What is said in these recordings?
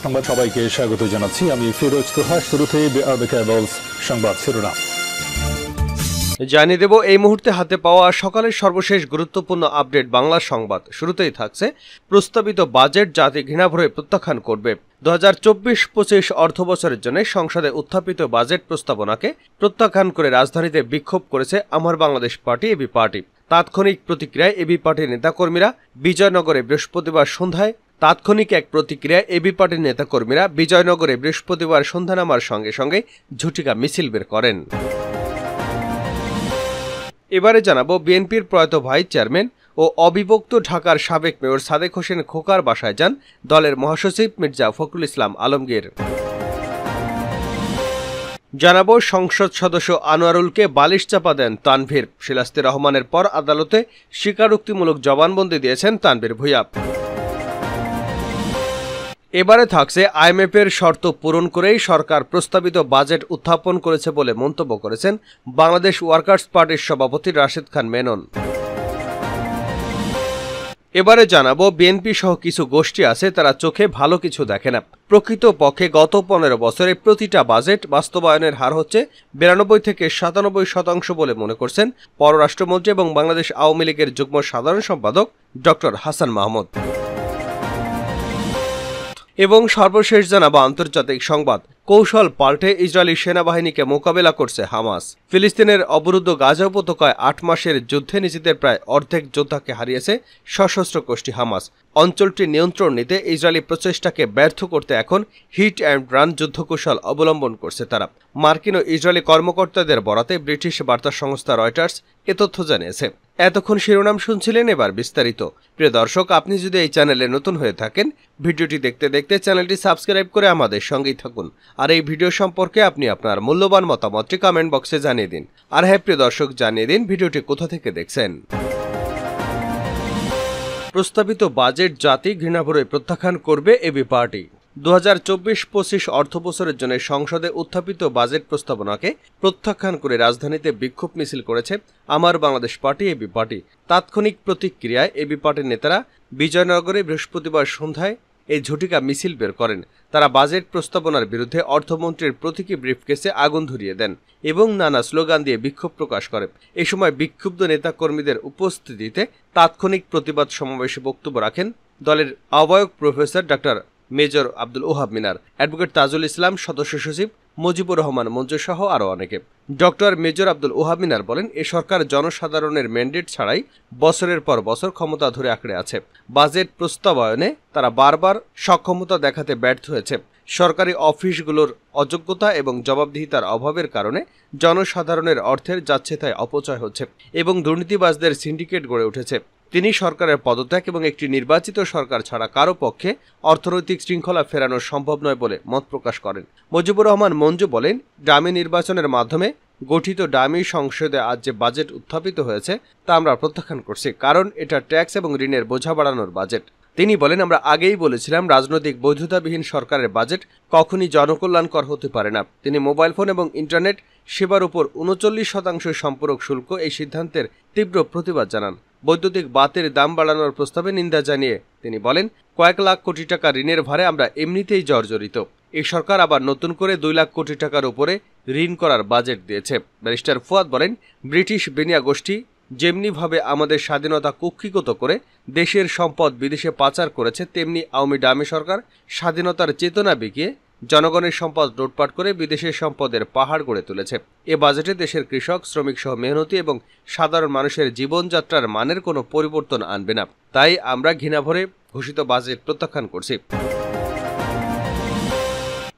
সংবাদ সবাইকে স্বাগত জানাচ্ছি। আমি ফিরোজ তোহা। শুরুতে সংবাদ শিরোনাম জানিয়ে দেব এই মুহূর্তে হাতে পাওয়া সকালের সর্বশেষ গুরুত্বপূর্ণ আপডেট বাংলা সংবাদ। শুরুতেই থাকছে প্রস্তাবিত বাজেট জাতি ঘৃণাভরে প্রত্যাখ্যান করবে। 2024-25 অর্থবছরের জন্য সংসদে উত্থাপিত বাজেট প্রস্তাবনাকে প্রত্যাখ্যান করে রাজধানীতে বিক্ষোভ করেছে আমার বাংলাদেশ পার্টি এবি পার্টি। তাৎক্ষণিক প্রতিক্রিয়ায় এবি পার্টির নেতাকর্মীরা বিজয়নগরে বৃহস্পতিবার সন্ধ্যায় সন্ধ্যা নামার সঙ্গে সঙ্গে ঝুটিকা মিছিল বের করেন। এবারে জানাবো বিএনপির প্রয়াত ভাইস চেয়ারম্যান ও অবিভক্ত ঢাকার সাবেক মেয়র সাদেক হোসেন খোকার বাসায় যান দলের মহাসচিব মির্জা ফখরুল ইসলাম আলমগীর। জানাবো সংসদ সদস্য আনোয়ারুলকে বালিশ চাপা দেন তানভীর। শিলাস্তি রহমানের পর আদালতে স্বীকারোক্তিমূলক জবানবন্দি দিয়েছেন তানভীর ভূঁইয়া। এবারে থাকছে আইএমএফের শর্ত পূরণ করেই সরকার প্রস্তাবিত বাজেট উত্থাপন করেছে বলে মন্তব্য করেছেন বাংলাদেশ ওয়ার্কার্স পার্টির সভাপতি রাশেদ খান মেনন। এবারে জানাবো বিএনপি সহ কিছু গোষ্ঠী আছে তারা চোখে ভালো কিছু দেখে না। প্রকৃত পক্ষে গত 15 বছরে প্রতিটা বাজেট বাস্তবায়নের হার হচ্ছে 92 থেকে 97% বলে মনে করছেন পররাষ্ট্রমন্ত্রী এবং বাংলাদেশ আওয়ামী লীগের যুগ্ম সাধারণ সম্পাদক ডক্টর হাসান মাহমুদ। এবং সর্বশেষ জানাবো আন্তর্জাতিক সংবাদ। কৌশল পাল্টে ইসরায়েলি সেনাবাহিনীকে মোকাবেলা করছে হামাস। ফিলিস্তিনের অবরুদ্ধ গাজা উপত্যকায় 8 মাসের যুদ্ধে নিজেদের প্রায় অর্ধেক যোদ্ধাকে হারিয়েছে সশস্ত্র গোষ্ঠী হামাস। অঞ্চলটি নিয়ন্ত্রণ নিতে ইসরায়েলি প্রচেষ্টাকে ব্যর্থ করতে এখন হিট অ্যান্ড রান যুদ্ধকৌশল অবলম্বন করছে তারা। মার্কিন ও ইসরায়েলি কর্মকর্তাদের বরাতে ব্রিটিশ বার্তা সংস্থা রয়টার্স এ তথ্য জানিয়েছে। এতক্ষণ শিরোনাম শুনছিলেন, এবার বিস্তারিত। প্রিয় দর্শক, আপনি যদি এই চ্যানেলে নতুন হয়ে থাকেন, ভিডিওটি দেখতে দেখতে চ্যানেলটি সাবস্ক্রাইব করে আমাদের সঙ্গেই থাকুন। আর এই ভিডিও সম্পর্কে আপনি আপনার মূল্যবান মতামতটি কমেন্ট বক্সে জানিয়ে দিন। আর হ্যাঁ প্রিয় দর্শক, জানিয়ে দিন ভিডিওটি কোথা থেকে দেখছেন। প্রস্তাবিত বাজেট জাতি ঘৃণাভরে প্রত্যাখ্যান করবে এবি পার্টি। 2024-25 অর্থবছরের জন্য সংসদে উত্থাপিত বাজেট প্রস্তাবনাকে প্রত্যাখ্যান করে রাজধানীতে বিক্ষোভ মিছিল করেছে আমার বাংলাদেশ পার্টি এবি পার্টি। তাৎক্ষণিক প্রতিক্রিয়ায় এবি পার্টির নেতারা বিজয়নগরে বৃহস্পতিবার সন্ধ্যায় এই ঝটিকা মিছিল বের করেন। তারা বাজেট প্রস্তাবনার বিরুদ্ধে অর্থমন্ত্রীর প্রতীকী ব্রিফকেসে আগুন ধরিয়ে দেন এবং নানা স্লোগান দিয়ে বিক্ষোভ প্রকাশ করে। এই সময় বিক্ষুব্ধ নেতাকর্মীদের উপস্থিতিতে তাৎক্ষণিক প্রতিবাদ সমাবেশে বক্তব্য রাখেন দলের আহ্বায়ক professor doctor major Abdul Wahab Minar, advocate Tajul Islam, সদস্য সচিব মুজিবুর রহমান মঞ্জু সহ আরও অনেকে। ডক্টর মেজর আব্দুল ওহাব মিনার বলেন, এ সরকার জনসাধারণের ম্যান্ডেট ছাড়াই বছরের পর বছর ক্ষমতা ধরে আঁকড়ে আছে। বাজেট প্রস্তাবনে তারা বারবার সক্ষমতা দেখাতে ব্যর্থ হয়েছে। সরকারি অফিসগুলোর অযোগ্যতা এবং জবাবদিহিতার অভাবের কারণে জনসাধারণের অর্থের যাচ্ছে তাই অপচয় হচ্ছে এবং দুর্নীতিবাজদের সিন্ডিকেট গড়ে উঠেছে। তিনি সরকারের পদত্যাগ এবং একটি নির্বাচিত সরকার ছাড়া কারো পক্ষে অর্থনৈতিক শৃঙ্খলা ফেরানো সম্ভব নয় বলে মত প্রকাশ করেন। মুজিবুর রহমান মঞ্জু বলেন, ডামি নির্বাচনের মাধ্যমে গঠিত ডামি সংসদে আজ যে বাজেট উত্থাপিত হয়েছে তা আমরা প্রত্যাখ্যান করছি, কারণ এটা ট্যাক্স এবং ঋণের বোঝা বাড়ানোর বাজেট। তিনি বলেন, আমরা আগেই বলেছিলাম রাজনৈতিক বৈধতাবিহীন সরকারের বাজেট কখনই জনকল্যাণকর হতে পারে না। তিনি মোবাইল ফোন এবং ইন্টারনেট সেবার উপর 39% সম্পূরক শুল্ক এই সিদ্ধান্তের তীব্র প্রতিবাদ জানান। বৈদ্যুতিক বাতির দাম বাড়ানোর প্রস্তাবে নিন্দা জানিয়ে তিনি বলেন, কয়েক লাখ কোটি টাকা ঋণের ভারে আমরা এমনিতেই জর্জরিত। এই সরকার আবার নতুন করে 2 লাখ কোটি টাকার উপরে ঋণ করার বাজেট দিয়েছে। ব্যারিস্টার ফুয়াদ বলেন, ব্রিটিশ বেনিয়া গোষ্ঠী যেমনিভাবে আমাদের স্বাধীনতা কুক্ষিগত করে দেশের সম্পদ বিদেশে পাচার করেছে, তেমনি আওয়ামী ডামি সরকার স্বাধীনতার চেতনা বিকিয়ে জনগণের সম্পদ লুটপাট করে বিদেশের সম্পদের পাহাড় গড়ে তুলেছে। এ বাজেটে দেশের কৃষক, শ্রমিক সহ মেহনতি এবং সাধারণ মানুষের জীবনযাত্রার মানের কোনো পরিবর্তন আনবে না। তাই আমরা ঘৃণাভরে ঘোষিত বাজেট প্রত্যাখ্যান করছি।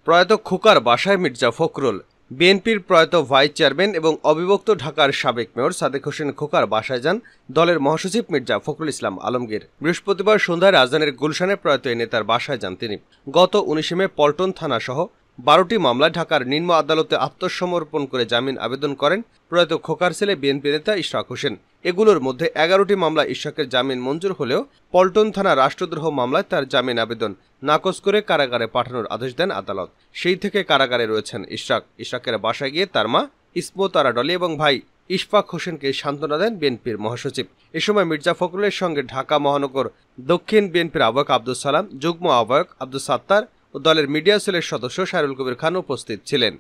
প্রয়াত খোকার বাসায় মির্জা ফখরুল। বিএনপির প্রয়াত ভাইস চেয়ারম্যান এবং অবিভক্ত ঢাকার সাবেক মেয়র সাদেক হোসেন খোকার বাসায় যান দলের মহাসচিব মির্জা ফখরুল ইসলাম আলমগীর। বৃহস্পতিবার সন্ধ্যায় রাজধানীর গুলশানে প্রয়াত এই নেতার বাসায় যান তিনি। গত 19 মে পল্টন থানা সহ 12টি মামলায় ঢাকার নিম্ন আদালতে আত্মসমর্পণ করে জামিন আবেদন করেন প্রয়াত খোকার ছেলে বিএনপি নেতা ইশরাক হোসেন। এগুলোর মধ্যে 11টি মামলায় ইশরাকের জামিন মঞ্জুর হলেও পল্টন থানা রাষ্ট্রদ্রোহ মামলায় তার জামিন আবেদন নাকচ করে কারাগারে পাঠানোর আদেশ দেন আদালত। সেই থেকে কারাগারে রয়েছেন ইশরাক। ইশরাকের বাসায় গিয়ে তার মা ইসমত আরা ডলি এবং ভাই ইশফাক হোসেনকে সান্ত্বনা দেন বিএনপির মহাসচিব। এ সময় মির্জা ফখরুলের সঙ্গে ঢাকা মহানগর দক্ষিণ বিএনপির আহ্বায়ক আব্দুল সালাম, যুগ্ম আহ্বায়ক আব্দুল সাত্তার ও দলের মিডিয়া সেলের সদস্য শায়রুল কবির খান উপস্থিত ছিলেন।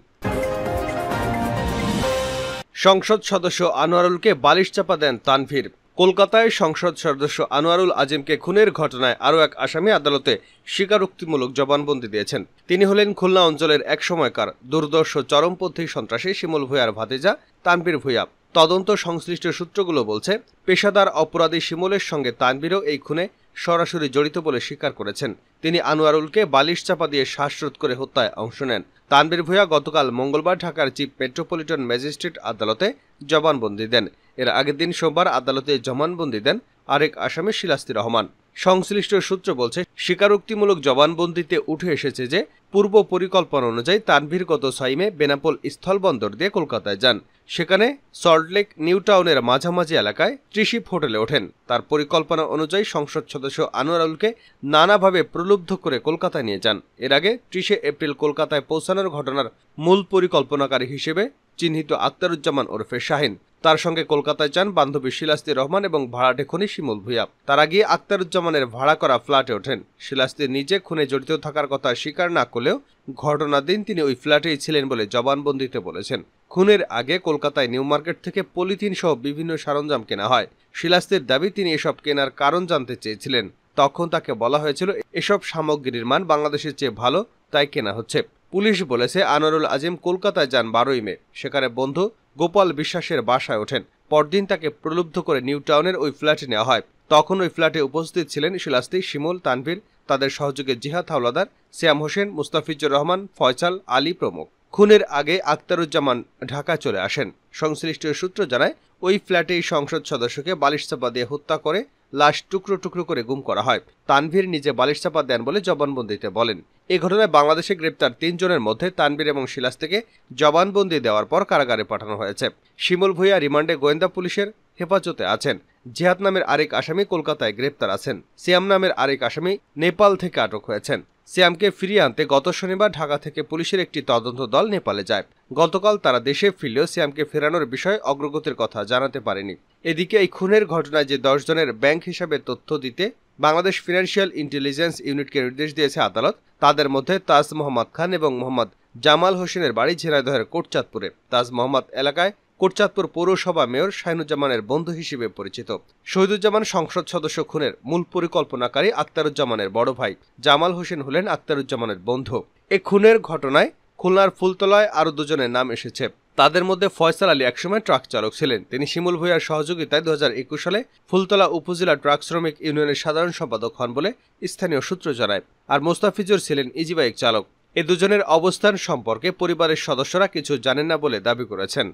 সংসদ সদস্য আনোয়ারুলকে বালিশ চাপা দেন তানভীর। কলকাতায় সংসদ সদস্য আনোয়ারুল আজিমকে খুনের ঘটনায় আরও এক আসামি আদালতে স্বীকারোক্তিমূলক জবানবন্দি দিয়েছেন। তিনি হলেন খুলনা অঞ্চলের এক সময়কার দুর্দর্শ চরমপন্থী সন্ত্রাসী শিমুল ভূঁইয়ার ভাতিজা তানভীর ভূঁইয়া। তদন্ত সংশ্লিষ্ট সূত্রগুলো বলছে, পেশাদার অপরাধী শিমুলের সঙ্গে তানভীরও এই খুনে সরাসরি জড়িত বলে স্বীকার করেছেন। তিনি আনোয়ারুলকে বালিশ চাপা দিয়ে শ্বাসরোধ করে হত্যায় অংশ নেন। তানভীর ভূঁইয়া গতকাল মঙ্গলবার ঢাকার চিফ মেট্রোপলিটন ম্যাজিস্ট্রেট আদালতে জবানবন্দি দেন। এর আগের দিন সোমবার আদালতে জবানবন্দি দেন আরেক আসামি শিলাস্তি রহমান। সংশ্লিষ্ট সূত্র বলছে, স্বীকারোক্তিমূলক জবানবন্দিতে উঠে এসেছে যে পূর্ব পরিকল্পনা অনুযায়ী তানভীর গত 6 মে বেনাপোল স্থলবন্দর দিয়ে কলকাতায় যান। সেখানে সল্টলেক নিউ টাউনের মাঝামাঝি এলাকায় ত্রিশিপ হোটেলে ওঠেন। তার পরিকল্পনা অনুযায়ী সংসদ সদস্য আনোয়ারুলকে নানাভাবে প্রলুব্ধ করে কলকাতায় নিয়ে যান। এর আগে 30 এপ্রিল কলকাতায় পৌঁছানোর ঘটনার মূল পরিকল্পনাকারী হিসেবে চিহ্নিত আক্তারুজ্জামান ওরফে শাহিন। তার সঙ্গে কলকাতায় যান বান্ধবী শিলাস্তি রহমান এবং ভাড়াটে খনি শিমুল ভূঁইয়া। তার আগে আক্তারুজ্জামানের ভাড়া করা ফ্ল্যাটে ওঠেন। শিলাস্তি নিজে খুনে জড়িত থাকার কথা স্বীকার না করলেও ঘটনার দিন তিনি ওই ফ্ল্যাটেই ছিলেন বলে জবানবন্দিতে বলেছেন। খুনের আগে কলকাতায় নিউ মার্কেট থেকে পলিথিন সহ বিভিন্ন সরঞ্জাম কেনা হয়। শিলাস্তির দাবি, তিনি এসব কেনার কারণ জানতে চেয়েছিলেন। তখন তাকে বলা হয়েছিল এসব সামগ্রীর মান বাংলাদেশের চেয়ে ভালো, তাই কেনা হচ্ছে। পুলিশ বলেছে, আনোয়ারুল আজিম কলকাতায় যান 12 মে। সেখানে বন্ধু গোপাল বিশ্বাসের বাসায় ওঠেন। পরদিন তাকে প্রলুব্ধ করে নিউ টাউনের ওই ফ্ল্যাটে নেওয়া হয়। তখন ওই ফ্ল্যাটে উপস্থিত ছিলেন শিলাস্তি, শিমুল, তানভীর, তাদের সহযোগী জিহাদ হাওলাদার, সিয়াম হোসেন, মুস্তাফিজুর রহমান, ফয়সাল আলী প্রমুখ। খুনের আগে আক্তারুজ্জামান ঢাকা চলে আসেন। সংশ্লিষ্ট সূত্র জানায়, ওই ফ্ল্যাটেই সংসদ সদস্যকে বালিশ চাপা দিয়ে হত্যা করে লাশ টুকরো টুকরো করে গুম করা হয়। তানভীর নিজে বালিশ চাপা দেন বলে জবানবন্দিতে বলেন। এই ঘটনায় বাংলাদেশে গ্রেপ্তার 3 জনের মধ্যে তানভীর এবং শিলাস্তিকে জবানবন্দি দেওয়ার পর কারাগারে পাঠানো হয়েছে। শিমুল ভূঁইয়া রিমান্ডে গোয়েন্দা পুলিশের হেফাজতে আছেন। জিহাদ নামের আরেক আসামি কলকাতায় গ্রেপ্তার আছেন। সিয়াম নামের আরেক আসামি নেপাল থেকে আটক হয়েছেন। সিয়ামকে ফিরিয়ে আনতে গত শনিবার ঢাকা থেকে পুলিশের একটি তদন্ত দল নেপালে যায়। গতকাল তারা দেশে ফিরলেও সিয়ামকে ফেরানোর বিষয়ে অগ্রগতির কথা জানাতে পারেনি। এদিকে এই খুনের ঘটনায় যে 10 জনের ব্যাংক হিসাবে তথ্য দিতে বাংলাদেশ ফিনান্সিয়াল ইন্টেলিজেন্স ইউনিটকে নির্দেশ দিয়েছে আদালত, তাদের মধ্যে তাজ মোহাম্মদ খান এবং মোহাম্মদ জামাল হোসেনের বাড়ি ঝিনাইদহের কোটচাঁদপুরে। তাজ মোহাম্মদ এলাকায় কোটচাঁদপুর পৌরসভা মেয়র শাহিনুজ্জামানের বন্ধু হিসেবে পরিচিত। শহীদুজ্জামান সংসদ সদস্য খুনের মূল পরিকল্পনাকারী আক্তারুজ্জামানের বড় ভাই। জামাল হোসেন হলেন আক্তারুজ্জামানের বন্ধু। এই খুনের ঘটনায় খুলনার ফুলতলায় আরও 2 জনের নাম এসেছে। তাদের মধ্যে ফয়সাল আলী একসময় ট্রাক চালক ছিলেন। তিনি শিমুল ভূঁইয়ার সহযোগিতায় 2021 সালে ফুলতলা উপজেলা ট্রাক শ্রমিক ইউনিয়নের সাধারণ সম্পাদক হন বলে স্থানীয় সূত্র জানায়। আর মোস্তাফিজুর ছিলেন ইজি বাইক চালক। এই 2 জনের অবস্থান সম্পর্কে পরিবারের সদস্যরা কিছু জানেন না বলে দাবি করেছেন।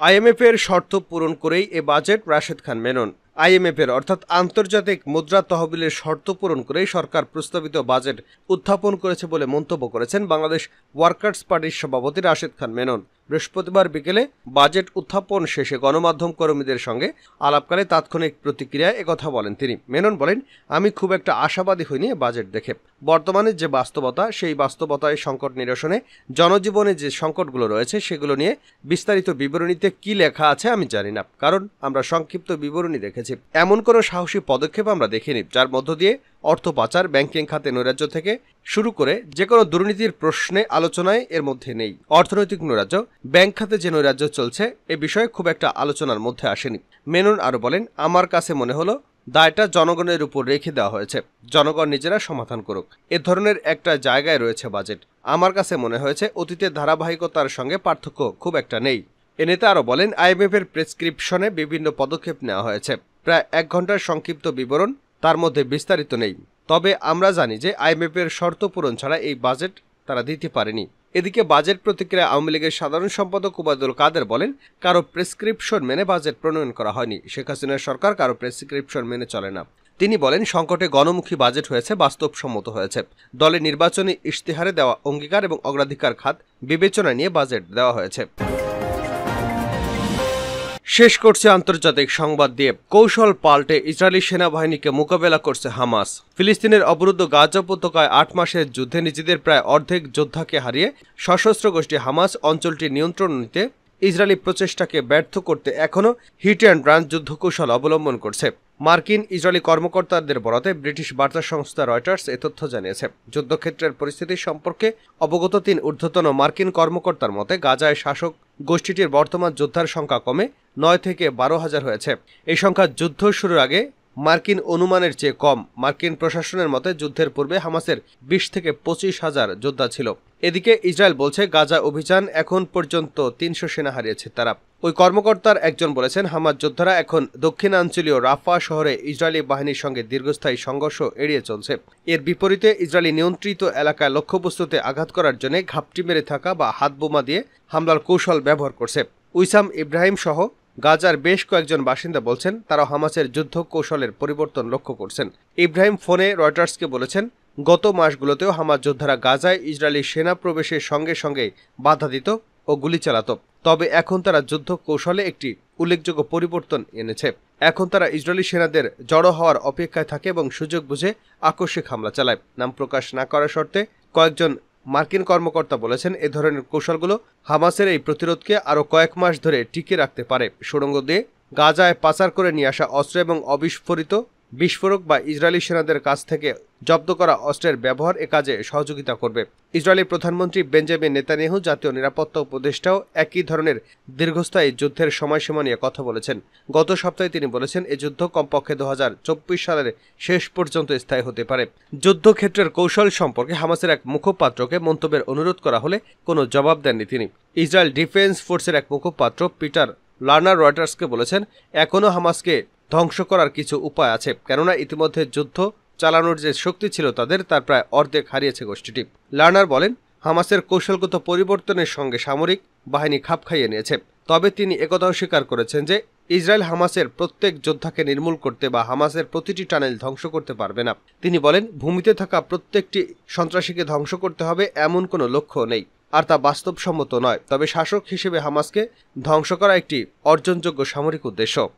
আইএমএফের শর্ত পূরণ করেই এ বাজেট, রাশেদ খান মেনন। আইএমএফের অর্থাৎ আন্তর্জাতিক মুদ্রা তহবিলের শর্ত পূরণ করেই সরকার প্রস্তাবিত বাজেট উত্থাপন করেছে বলে মন্তব্য করেছেন বাংলাদেশ ওয়ার্কার্স পার্টির সভাপতি রাশেদ খান মেনন। বৃহস্পতিবার বিকেলে বাজেট উত্থাপন শেষে গণমাধ্যম কর্মীদের সঙ্গে আলাপকালে তাৎক্ষণিক প্রতিক্রিয়ায় একথা বলেন তিনি। মেনন বলেন, আমি খুব একটা আশাবাদী হইনি বাজেট দেখে। বর্তমানে যে বাস্তবতা, সেই বাস্তবতায় সংকট নিরসনে জনজীবনে যে সংকটগুলো রয়েছে সেগুলো নিয়ে বিস্তারিত বিবরণীতে কি লেখা আছে আমি জানি না, কারণ আমরা সংক্ষিপ্ত বিবরণী দেখেছি। এমন কোনো সাহসী পদক্ষেপ আমরা দেখিনি যার মধ্য দিয়ে অর্থ পাচার, ব্যাংকিং খাতে নৈরাজ্য থেকে শুরু করে যে কোনো দুর্নীতির প্রশ্নে আলোচনায় এর মধ্যে নেই। অর্থনৈতিক নৈরাজ্য, ব্যাংক খাতে যে নৈরাজ্য চলছে এ বিষয়ে খুব একটা আলোচনার মধ্যে আসেনি। মেনন আরও বলেন, আমার কাছে মনে হলো দায়টা জনগণের উপর রেখে দেওয়া হয়েছে, জনগণ নিজেরা সমাধান করুক। এ ধরনের একটা জায়গায় রয়েছে বাজেট। আমার কাছে মনে হয়েছে অতীতের ধারাবাহিকতার সঙ্গে পার্থক্য খুব একটা নেই। এ নেতা আরও বলেন, আইএমএফের প্রেসক্রিপশনে বিভিন্ন পদক্ষেপ নেওয়া হয়েছে। প্রায় 1 ঘন্টার সংক্ষিপ্ত বিবরণ, তার মধ্যে বিস্তারিত নেই। তবে আমরা জানি যে আইএমএফের শর্ত পূরণ ছাড়া এই বাজেট তারা দিতে পারেনি। এদিকে বাজেট প্রতিক্রিয়া আওয়ামী লীগের সাধারণ সম্পাদক ওবায়দুল কাদের বলেন, কারো প্রেসক্রিপশন মেনে বাজেট প্রণয়ন করা হয়নি। শেখ হাসিনার সরকার কারো প্রেসক্রিপশন মেনে চলে না। তিনি বলেন, সংকটে গণমুখী বাজেট হয়েছে, বাস্তবসম্মত হয়েছে। দলের নির্বাচনী ইশতেহারে দেওয়া অঙ্গীকার এবং অগ্রাধিকার খাত বিবেচনা নিয়ে বাজেট দেওয়া হয়েছে। শেষ করছে আন্তর্জাতিক সংবাদ দিয়ে। কৌশল পাল্টে ইসরায়েলি সেনাবাহিনীকে মোকাবেলা করছে হামাস। ফিলিস্তিনের অবরুদ্ধ গাজা উপত্যকায় 8 মাসের যুদ্ধে নিজেদের প্রায় অর্ধেক যোদ্ধাকে হারিয়ে সশস্ত্র গোষ্ঠী হামাস অঞ্চলটি নিয়ন্ত্রণ নিতে ইসরায়েলি প্রচেষ্টাকে ব্যর্থ করতে এখনও হিট অ্যান্ড রান যুদ্ধকৌশল অবলম্বন করছে। মার্কিন ইসরায়েলি কর্মকর্তাদের বরাতে ব্রিটিশ বার্তা সংস্থা রয়টার্স এ তথ্য জানিয়েছে। যুদ্ধক্ষেত্রের পরিস্থিতি সম্পর্কে অবগত ৩ ঊর্ধ্বতন মার্কিন কর্মকর্তার মতে গাজায় শাসক গোষ্ঠীটির বর্তমান যোদ্ধার সংখ্যা কমে ৯ থেকে ১২,০০০ হয়েছে। এই সংখ্যা যুদ্ধ শুরুর আগে মার্কিন অনুমানের চেয়ে কম। মার্কিন প্রশাসনের মতে যুদ্ধের পূর্বে হামাসের ২০ থেকে ২৫,০০০ যোদ্ধা ছিল। এদিকে ইসরায়েল বলছে গাজা অভিযান এখন পর্যন্ত ৩০০ সেনা হারিয়েছে তারা। ওই কর্মকর্তার একজন বলেছেন, হামাস যোদ্ধারা এখন দক্ষিণাঞ্চলীয় রাফা শহরে ইসরায়েলি বাহিনীর সঙ্গে দীর্ঘস্থায়ী সংঘর্ষ এড়িয়ে চলছে। এর বিপরীতে ইসরায়েলি নিয়ন্ত্রিত এলাকায় লক্ষ্যবস্তুতে আঘাত করার জন্য ঘাপটি মেরে থাকা বা হাতবোমা দিয়ে হামলার কৌশল ব্যবহার করছে। উইসাম ইব্রাহিম সহ গাজার বেশ কয়েকজন বাসিন্দা বলছেন তারা হামাসের যুদ্ধ কৌশলের পরিবর্তন লক্ষ্য করছেন। ইব্রাহিম ফোনে রয়টার্সকে বলেছেন, গত মাসগুলোতেও হামাস যোদ্ধারা গাজায় ইসরায়েলি সেনা প্রবেশের সঙ্গে সঙ্গে বাধা দিত ও গুলি চালাত। তবে এখন তারা যুদ্ধ কৌশলে একটি উল্লেখযোগ্য পরিবর্তন এনেছে। এখন তারা ইসরায়েলি সেনাদের জড়ো হওয়ার অপেক্ষায় থাকে এবং সুযোগ বুঝে আকস্মিক হামলা চালায়। নাম প্রকাশ না করার শর্তে কয়েকজন মার্কিন কর্মকর্তা বলেছেন, এ ধরনের কৌশলগুলো হামাসের এই প্রতিরোধকে আরও কয়েক মাস ধরে টিকিয়ে রাখতে পারে। সুড়ঙ্গ দিয়ে গাজায় পাচার করে নিয়ে আসা অস্ত্র এবং অবিস্ফোরিত বিস্ফোরক বা ইসরায়েলি সেনাদের কাছ থেকে জব্দ করা অস্ত্রের ব্যবহার এ কাজে সহযোগিতা করবে। ইসরায়েলি প্রধানমন্ত্রী বেঞ্জামিন নেতানিয়াহু জাতীয় নিরাপত্তা উপদেষ্টাও একই ধরনের দীর্ঘস্থায়ী যুদ্ধের সময়সীমা নিয়ে কথা বলেছেন। গত সপ্তাহে তিনি বলেছেন, এই যুদ্ধ কমপক্ষে ২০২৪ সালের শেষ পর্যন্ত স্থায়ী হতে পারে। যুদ্ধক্ষেত্রের কৌশল সম্পর্কে হামাসের এক মুখপাত্রকে মন্তব্যের অনুরোধ করা হলে কোনো জবাব দেননি তিনি। ইসরায়েল ডিফেন্স ফোর্সের এক মুখপাত্র পিটার লার্নার রয়টার্সকে বলেছেন, এখনও হামাসকে ধ্বংস করার কিছু উপায় আছে, কেননা ইতিমধ্যে যুদ্ধ চালানোর যে শক্তি ছিল তার প্রায় অর্ধেক হারিয়েছে গোষ্ঠীটি। লার্নার বলেন, হামাসের কৌশলগত পরিবর্তনের সঙ্গে সামরিক বাহিনী খাপ খাইয়ে নিয়েছে। তবে তিনি একথাও স্বীকার করেছেন যে ইসরায়েল হামাসের প্রত্যেক যোদ্ধাকে নির্মূল করতে বা হামাসের প্রতিটি টানেল ধ্বংস করতে পারবে না। তিনি বলেন, ভূমিতে থাকা প্রত্যেকটি সন্ত্রাসীকে ধ্বংস করতে হবে এমন কোনো লক্ষ্য নেই, আর তা বাস্তবসম্মত নয়। তবে শাসক হিসেবে হামাসকে ধ্বংস করা একটি অর্জনযোগ্য সামরিক উদ্দেশ্য।